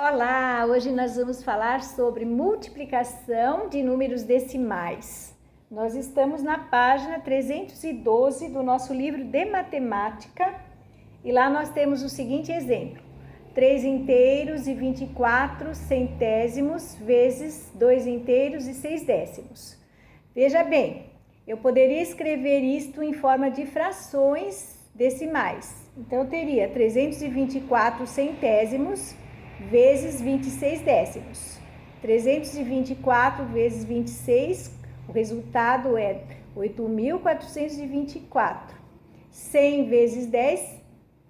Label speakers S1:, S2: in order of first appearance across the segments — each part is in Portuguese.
S1: Olá, hoje nós vamos falar sobre multiplicação de números decimais. Nós estamos na página 312 do nosso livro de matemática e lá nós temos o seguinte exemplo: 3 inteiros e 24 centésimos vezes 2 inteiros e 6 décimos. Veja bem, eu poderia escrever isto em forma de frações decimais. Então, eu teria 324 centésimos vezes 26 décimos. 324 vezes 26, o resultado é 8.424. 100 vezes 10,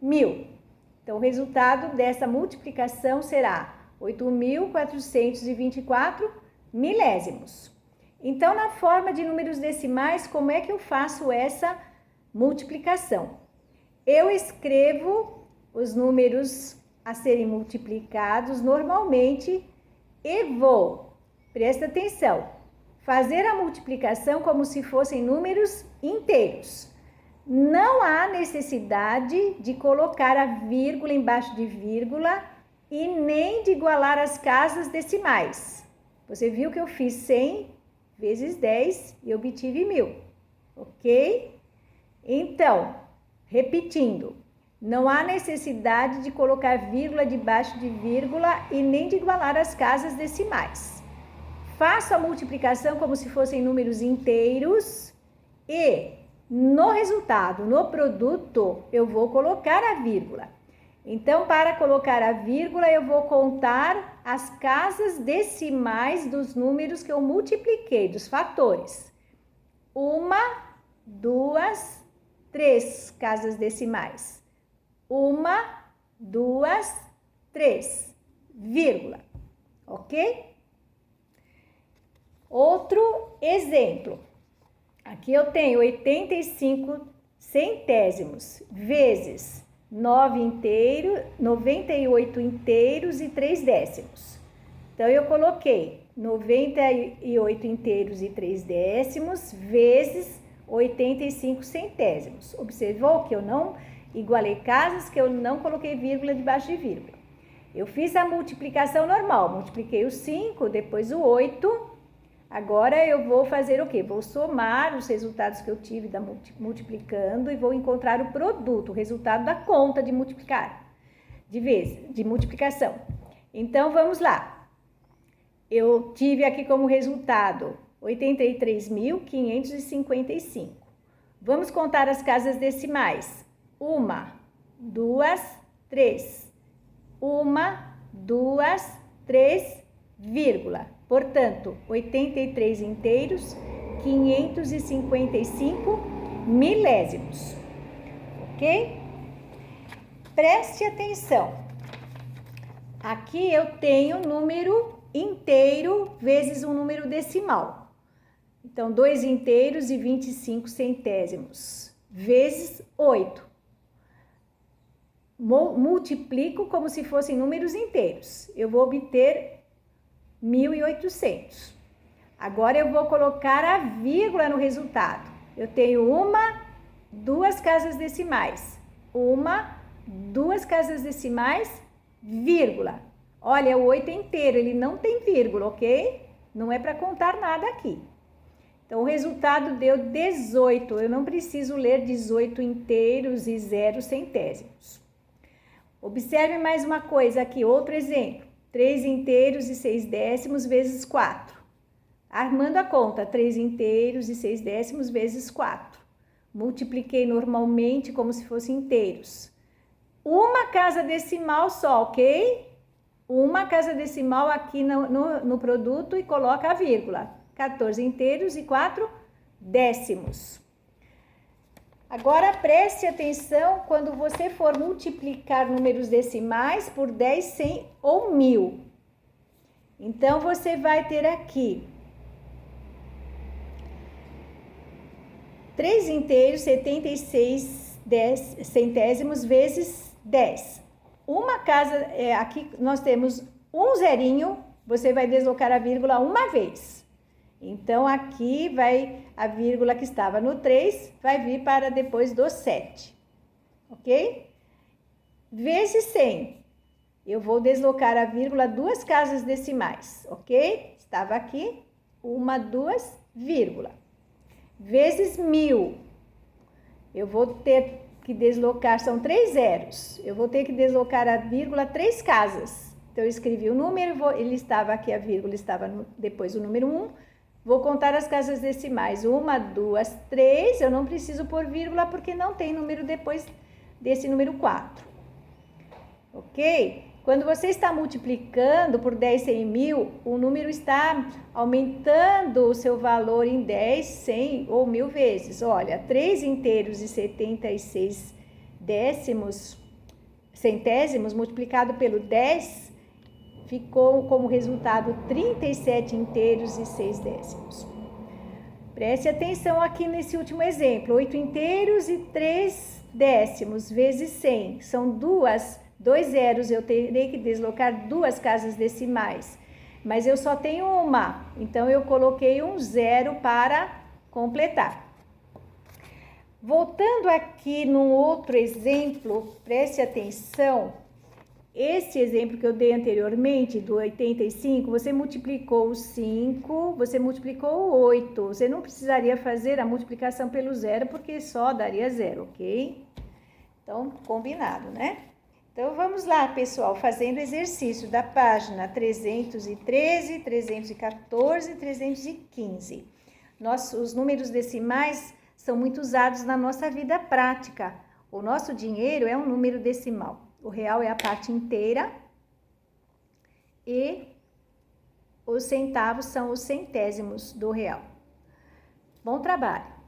S1: 1.000. Então, o resultado dessa multiplicação será 8.424 milésimos. Então, na forma de números decimais, como é que eu faço essa multiplicação? Eu escrevo os números a serem multiplicados normalmente e vou, presta atenção, fazer a multiplicação como se fossem números inteiros. Não há necessidade de colocar a vírgula embaixo de vírgula e nem de igualar as casas decimais. Você viu que eu fiz 100 vezes 10 e obtive 1.000, ok? Então, repetindo, não há necessidade de colocar vírgula debaixo de vírgula e nem de igualar as casas decimais. Faço a multiplicação como se fossem números inteiros e no resultado, no produto, eu vou colocar a vírgula. Então, para colocar a vírgula, eu vou contar as casas decimais dos números que eu multipliquei, dos fatores. 1, 2, 3 casas decimais. 1, 2, 3, vírgula, ok? Outro exemplo. Aqui eu tenho 85 centésimos vezes 98 inteiros e 3 décimos. Então, eu coloquei 98 inteiros e 3 décimos vezes 85 centésimos. Observou que eu não igualei casas, que eu não coloquei vírgula debaixo de vírgula. Eu fiz a multiplicação normal, multipliquei o 5, depois o 8. Agora eu vou fazer o quê? Vou somar os resultados que eu tive multiplicando e vou encontrar o produto, o resultado da conta de multiplicar, de multiplicação. Então, vamos lá. Eu tive aqui como resultado 83.555. Vamos contar as casas decimais. 1, 2, 3. 1, 2, 3, vírgula. Portanto, 83 inteiros, 555 milésimos. Ok? Preste atenção. Aqui eu tenho número inteiro vezes um número decimal. Então, 2 inteiros e 25 centésimos vezes 8. Multiplico como se fossem números inteiros. Eu vou obter 1.800. Agora eu vou colocar a vírgula no resultado. Eu tenho 1, 2 casas decimais. 1, 2 casas decimais, vírgula. Olha, o 8 é inteiro, ele não tem vírgula, ok? Não é para contar nada aqui. Então, o resultado deu 18. Eu não preciso ler 18 inteiros e 0 centésimos. Observe mais uma coisa aqui, outro exemplo. 3 inteiros e 6 décimos vezes 4. Armando a conta, 3 inteiros e 6 décimos vezes 4. Multipliquei normalmente como se fossem inteiros. Uma casa decimal só, ok? Uma casa decimal aqui no produto e coloca a vírgula. 14 inteiros e 4 décimos. Agora, preste atenção quando você for multiplicar números decimais por 10, 100 ou 1.000. Então, você vai ter aqui 3 inteiros, 76 centésimos vezes 10. Uma casa, aqui nós temos um zerinho, você vai deslocar a vírgula uma vez. Então, aqui vai a vírgula que estava no 3, vai vir para depois do 7, ok? Vezes 100. Eu vou deslocar a vírgula 2 casas decimais, ok? Estava aqui, 1, 2, vírgula. Vezes 1000. Eu vou ter que deslocar, são 3 zeros. Eu vou ter que deslocar a vírgula 3 casas. Então, eu escrevi o número, ele estava aqui, a vírgula estava depois do número 1. Vou contar as casas decimais. 1, 2, 3. Eu não preciso pôr vírgula porque não tem número depois desse número 4. Ok? Quando você está multiplicando por 10, 100, 1000, o número está aumentando o seu valor em 10, 100 ou 1000 vezes. Olha, 3 inteiros e 76 centésimos multiplicado pelo 10 ficou como resultado 37 inteiros e 6 décimos. Preste atenção aqui nesse último exemplo. 8 inteiros e 3 décimos vezes 100. São 2 zeros, eu terei que deslocar 2 casas decimais. Mas eu só tenho uma, então eu coloquei um zero para completar. Voltando aqui num outro exemplo, preste atenção. Esse exemplo que eu dei anteriormente, do 85, você multiplicou o 5, você multiplicou o 8. Você não precisaria fazer a multiplicação pelo zero, porque só daria zero, ok? Então, combinado, né? Então, vamos lá, pessoal, fazendo exercício da página 313, 314 e 315. Os números decimais são muito usados na nossa vida prática. O nosso dinheiro é um número decimal. O real é a parte inteira e os centavos são os centésimos do real. Bom trabalho!